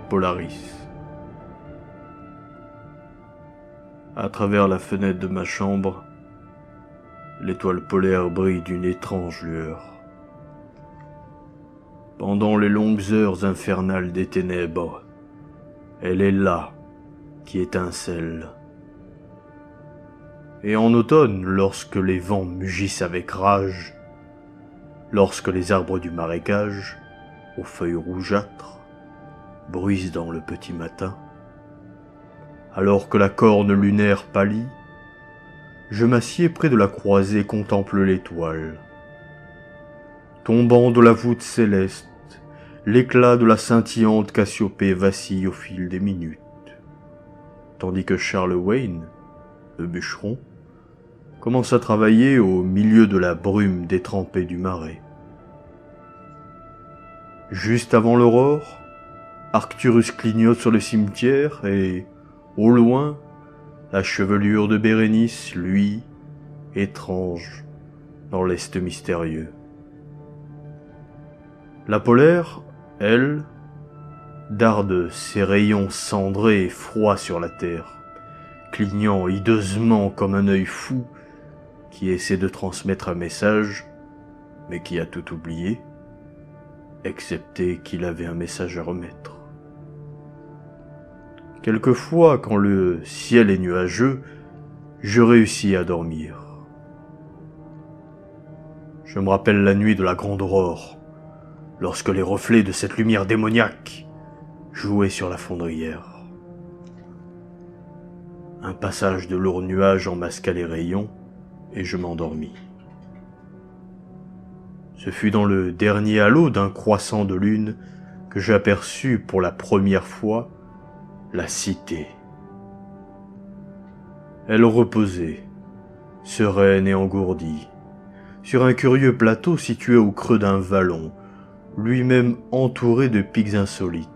Polaris. À travers la fenêtre de ma chambre, l'étoile polaire brille d'une étrange lueur. Pendant les longues heures infernales des ténèbres, elle est là, qui étincelle. Et en automne, lorsque les vents mugissent avec rage, lorsque les arbres du marécage, aux feuilles rougeâtres, bruissent dans le petit matin, alors que la corne lunaire pâlit, je m'assieds près de la croisée et contemple l'étoile. Tombant de la voûte céleste, l'éclat de la scintillante Cassiopée vacille au fil des minutes, tandis que Charles Wayne, le bûcheron, commence à travailler au milieu de la brume détrempée du marais. Juste avant l'aurore, Arcturus clignote sur le cimetière et, au loin, la chevelure de Bérénice, lui, étrange, dans l'est mystérieux. La polaire, elle, darde ses rayons cendrés et froids sur la terre, clignant hideusement comme un œil fou qui essaie de transmettre un message, mais qui a tout oublié, excepté qu'il avait un message à remettre. Quelquefois, quand le ciel est nuageux, je réussis à dormir. Je me rappelle la nuit de la grande aurore, lorsque les reflets de cette lumière démoniaque jouaient sur la fondrière. Un passage de lourds nuages en masqua les rayons, et je m'endormis. Ce fut dans le dernier halo d'un croissant de lune que j'aperçus pour la première fois la cité. Elle reposait, sereine et engourdie, sur un curieux plateau situé au creux d'un vallon, lui-même entouré de pics insolites.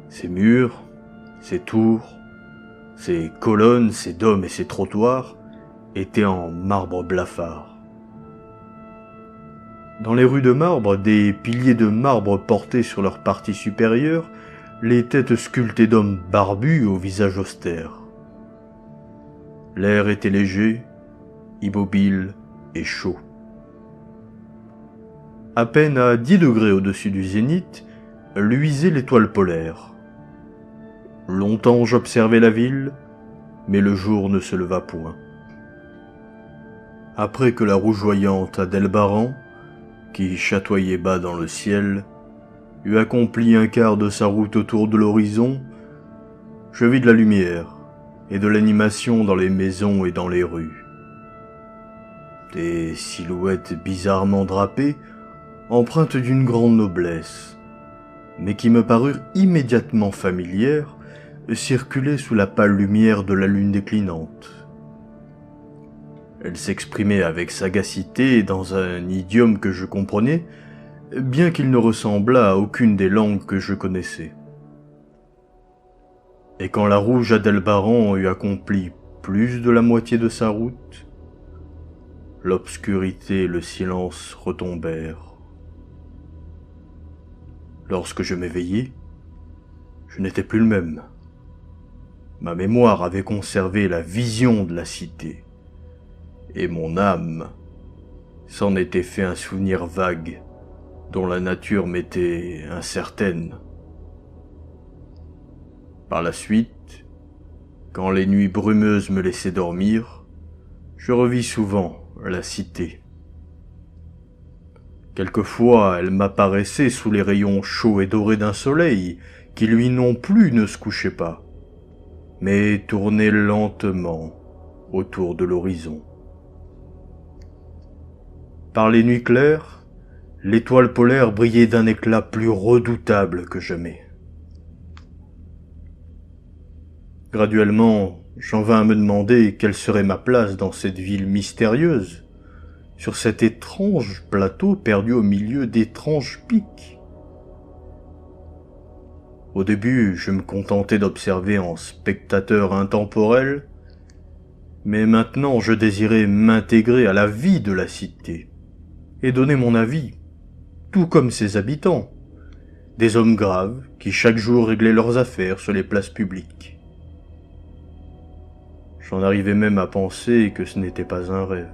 Ses murs, ses tours, ses colonnes, ses dômes et ses trottoirs étaient en marbre blafard. Dans les rues de marbre, des piliers de marbre portaient sur leur partie supérieure les têtes sculptées d'hommes barbus au visage austère. L'air était léger, immobile et chaud. À peine à 10 degrés au-dessus du zénith, luisait l'étoile polaire. Longtemps j'observai la ville, mais le jour ne se leva point. Après que la rougeoyante Adalbaran, qui chatoyait bas dans le ciel, eut accompli un quart de sa route autour de l'horizon, je vis de la lumière et de l'animation dans les maisons et dans les rues. Des silhouettes bizarrement drapées, empreintes d'une grande noblesse, mais qui me parurent immédiatement familières, circulaient sous la pâle lumière de la lune déclinante. Elle s'exprimait avec sagacité dans un idiome que je comprenais, bien qu'il ne ressemblât à aucune des langues que je connaissais. Et quand la rouge Adalbaran eut accompli plus de la moitié de sa route, l'obscurité et le silence retombèrent. Lorsque je m'éveillai, je n'étais plus le même. Ma mémoire avait conservé la vision de la cité, et mon âme s'en était fait un souvenir vague dont la nature m'était incertaine. Par la suite, quand les nuits brumeuses me laissaient dormir, je revis souvent la cité. Quelquefois, elle m'apparaissait sous les rayons chauds et dorés d'un soleil qui lui non plus ne se couchait pas, mais tournait lentement autour de l'horizon. Par les nuits claires, l'étoile polaire brillait d'un éclat plus redoutable que jamais. Graduellement, j'en vins à me demander quelle serait ma place dans cette ville mystérieuse, sur cet étrange plateau perdu au milieu d'étranges pics. Au début, je me contentais d'observer en spectateur intemporel, mais maintenant je désirais m'intégrer à la vie de la cité et donner mon avis, tout comme ses habitants, des hommes graves qui chaque jour réglaient leurs affaires sur les places publiques. J'en arrivais même à penser que ce n'était pas un rêve.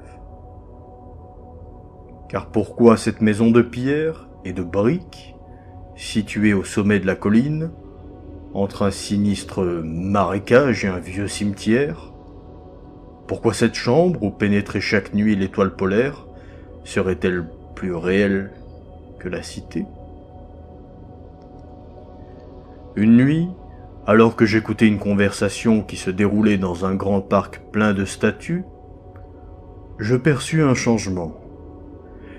Car pourquoi cette maison de pierre et de briques, située au sommet de la colline, entre un sinistre marécage et un vieux cimetière? Pourquoi cette chambre où pénétrait chaque nuit l'étoile polaire serait-elle plus réelle que la cité? Une nuit, alors que j'écoutais une conversation qui se déroulait dans un grand parc plein de statues, je perçus un changement,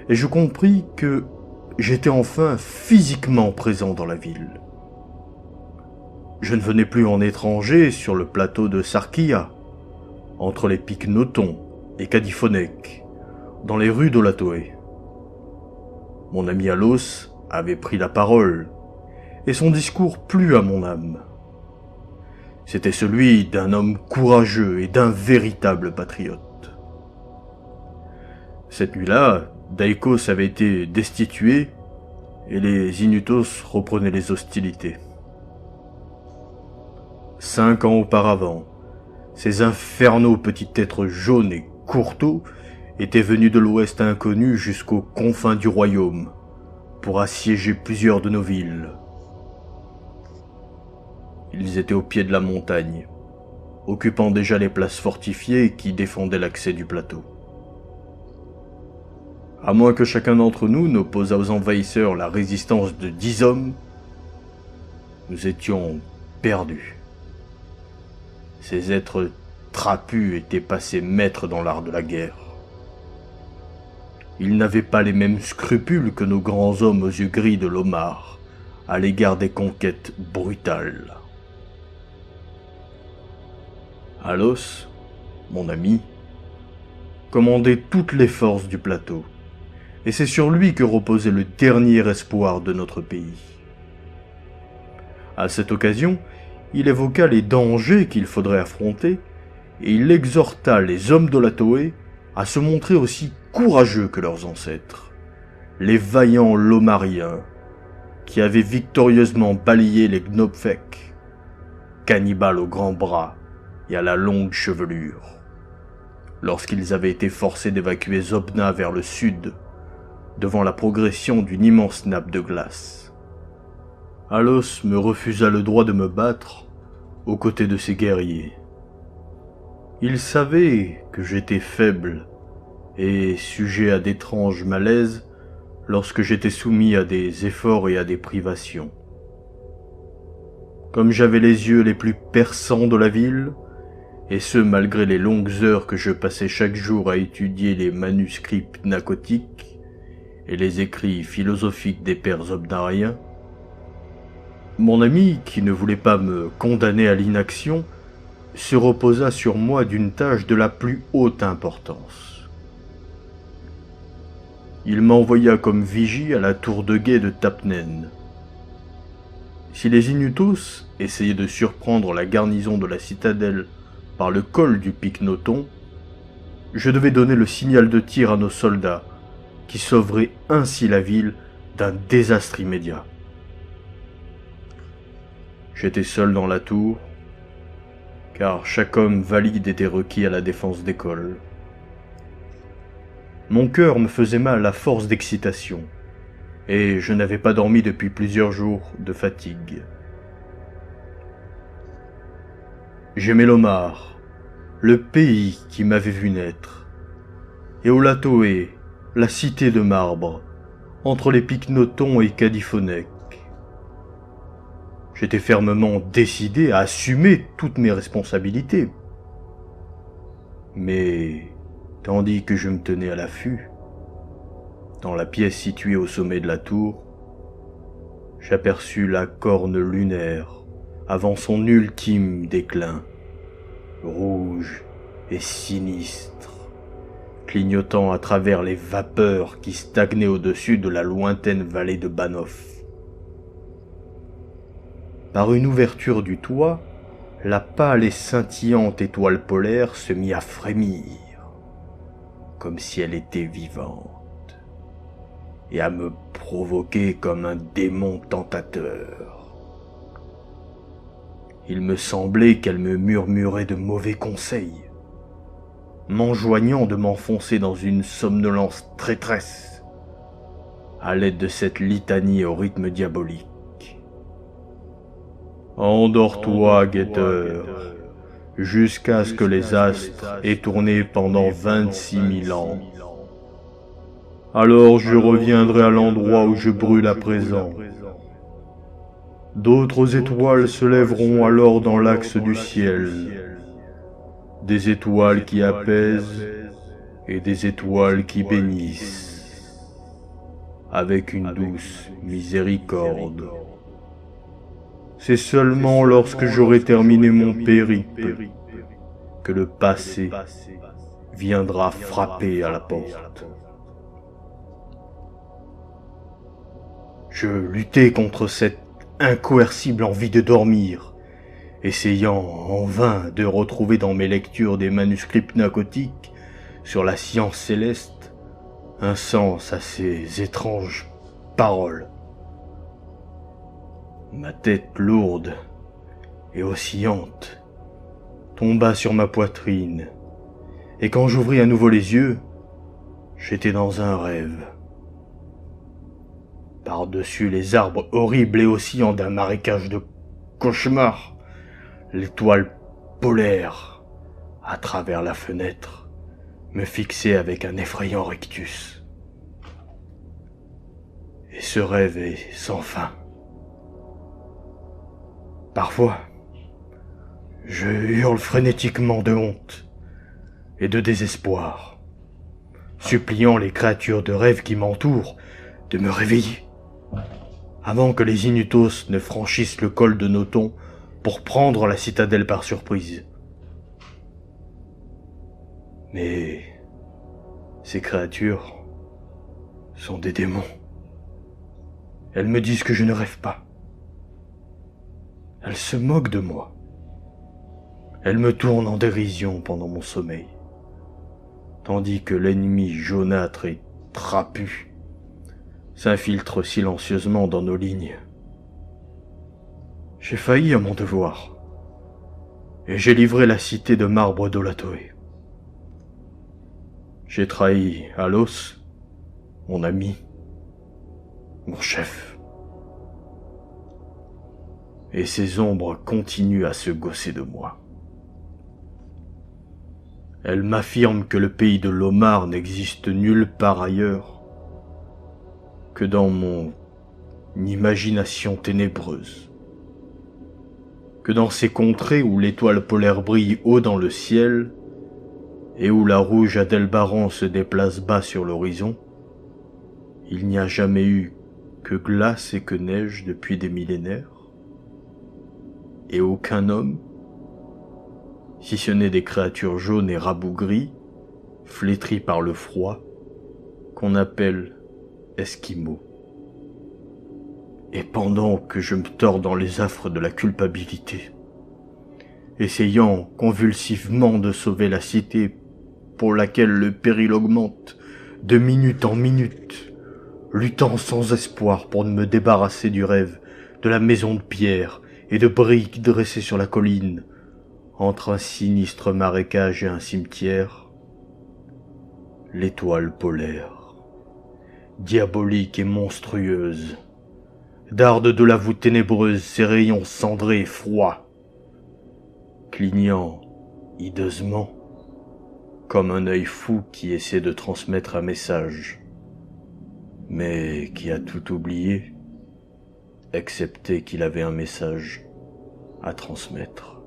et je compris que j'étais enfin physiquement présent dans la ville. Je ne venais plus en étranger sur le plateau de Sarkia, entre les pics Noton et Kadifonek, dans les rues d'Olatoé. Mon ami Alos avait pris la parole, et son discours plut à mon âme. C'était celui d'un homme courageux et d'un véritable patriote. Cette nuit-là, Daikos avait été destitué et les Inutos reprenaient les hostilités. 5 ans auparavant, ces infernaux petits êtres jaunes et courteaux étaient venus de l'ouest inconnu jusqu'aux confins du royaume pour assiéger plusieurs de nos villes. Ils étaient au pied de la montagne, occupant déjà les places fortifiées qui défendaient l'accès du plateau. À moins que chacun d'entre nous n'opposât aux envahisseurs la résistance de 10 hommes, nous étions perdus. Ces êtres trapus étaient passés maîtres dans l'art de la guerre. Ils n'avaient pas les mêmes scrupules que nos grands hommes aux yeux gris de Lomar à l'égard des conquêtes brutales. Alos, mon ami, commandait toutes les forces du plateau, et c'est sur lui que reposait le dernier espoir de notre pays. À cette occasion, il évoqua les dangers qu'il faudrait affronter, et il exhorta les hommes d'Olatoé à se montrer aussi courageux que leurs ancêtres, les vaillants Lomariens, qui avaient victorieusement balayé les Gnopfek, cannibales aux grands bras et à la longue chevelure, lorsqu'ils avaient été forcés d'évacuer Zobna vers le sud, devant la progression d'une immense nappe de glace. Alos me refusa le droit de me battre aux côtés de ces guerriers. Il savait que j'étais faible et sujet à d'étranges malaises lorsque j'étais soumis à des efforts et à des privations. Comme j'avais les yeux les plus perçants de la ville, et ce malgré les longues heures que je passais chaque jour à étudier les manuscrits pnacotiques et les écrits philosophiques des pères obnariens, mon ami, qui ne voulait pas me condamner à l'inaction, se reposa sur moi d'une tâche de la plus haute importance. Il m'envoya comme vigie à la tour de guet de Tapnen. Si les Inutos essayaient de surprendre la garnison de la citadelle par le col du pic Noton, je devais donner le signal de tir à nos soldats, qui sauveraient ainsi la ville d'un désastre immédiat. J'étais seul dans la tour, car chaque homme valide était requis à la défense des cols. Mon cœur me faisait mal à force d'excitation, et je n'avais pas dormi depuis plusieurs jours de fatigue. J'aimais Lomar, le pays qui m'avait vu naître, et Olatoé, la cité de marbre, entre les pics Noton et Kadifonek. J'étais fermement décidé à assumer toutes mes responsabilités. Mais, tandis que je me tenais à l'affût, dans la pièce située au sommet de la tour, j'aperçus la corne lunaire avant son ultime déclin, rouge et sinistre, clignotant à travers les vapeurs qui stagnaient au-dessus de la lointaine vallée de Banoff. Par une ouverture du toit, la pâle et scintillante étoile polaire se mit à frémir, comme si elle était vivante. et à me provoquer comme un démon tentateur. Il me semblait qu'elle me murmurait de mauvais conseils, m'enjoignant de m'enfoncer dans une somnolence traîtresse, à l'aide de cette litanie au rythme diabolique. Endors-toi, guetteur, jusqu'à ce que les astres aient tourné pendant 26 000 ans. Alors je reviendrai à l'endroit où je brûle à présent. D'autres étoiles se lèveront alors dans l'axe du ciel. Des étoiles qui apaisent et des étoiles qui bénissent, avec une douce miséricorde. C'est seulement lorsque j'aurai terminé mon périple que le passé viendra frapper à la porte. Je luttai contre cette incoercible envie de dormir, essayant en vain de retrouver dans mes lectures des manuscrits pnacotiques sur la science céleste un sens à ces étranges paroles. Ma tête lourde et oscillante tomba sur ma poitrine, et quand j'ouvris à nouveau les yeux, j'étais dans un rêve. Par-dessus les arbres horribles et oscillants d'un marécage de cauchemars, l'étoile polaire, à travers la fenêtre, me fixait avec un effrayant rictus. Et ce rêve est sans fin. Parfois, je hurle frénétiquement de honte et de désespoir, suppliant les créatures de rêve qui m'entourent de me réveiller, avant que les Inutos ne franchissent le col de Noton pour prendre la citadelle par surprise. Mais ces créatures sont des démons. Elles me disent que je ne rêve pas. Elles se moquent de moi. Elles me tournent en dérision pendant mon sommeil, tandis que l'ennemi jaunâtre et trapu s'infiltre silencieusement dans nos lignes. J'ai failli à mon devoir, et j'ai livré la cité de marbre d'Olatoé. J'ai trahi Alos, mon ami, mon chef. Et ces ombres continuent à se gausser de moi. Elles m'affirment que le pays de Lomar n'existe nulle part ailleurs que dans mon imagination ténébreuse, que dans ces contrées où l'étoile polaire brille haut dans le ciel et où la rouge Adelbaran se déplace bas sur l'horizon, il n'y a jamais eu que glace et que neige depuis des millénaires, et aucun homme, si ce n'est des créatures jaunes et rabougries, flétries par le froid, qu'on appelle Esquimaux. Et pendant que je me tords dans les affres de la culpabilité, essayant convulsivement de sauver la cité pour laquelle le péril augmente de minute en minute, luttant sans espoir pour me débarrasser du rêve de la maison de pierre et de briques dressées sur la colline, entre un sinistre marécage et un cimetière, l'étoile polaire, diabolique et monstrueuse, darde de la voûte ténébreuse ses rayons cendrés et froids, clignant hideusement comme un œil fou qui essaie de transmettre un message, mais qui a tout oublié, excepté qu'il avait un message à transmettre.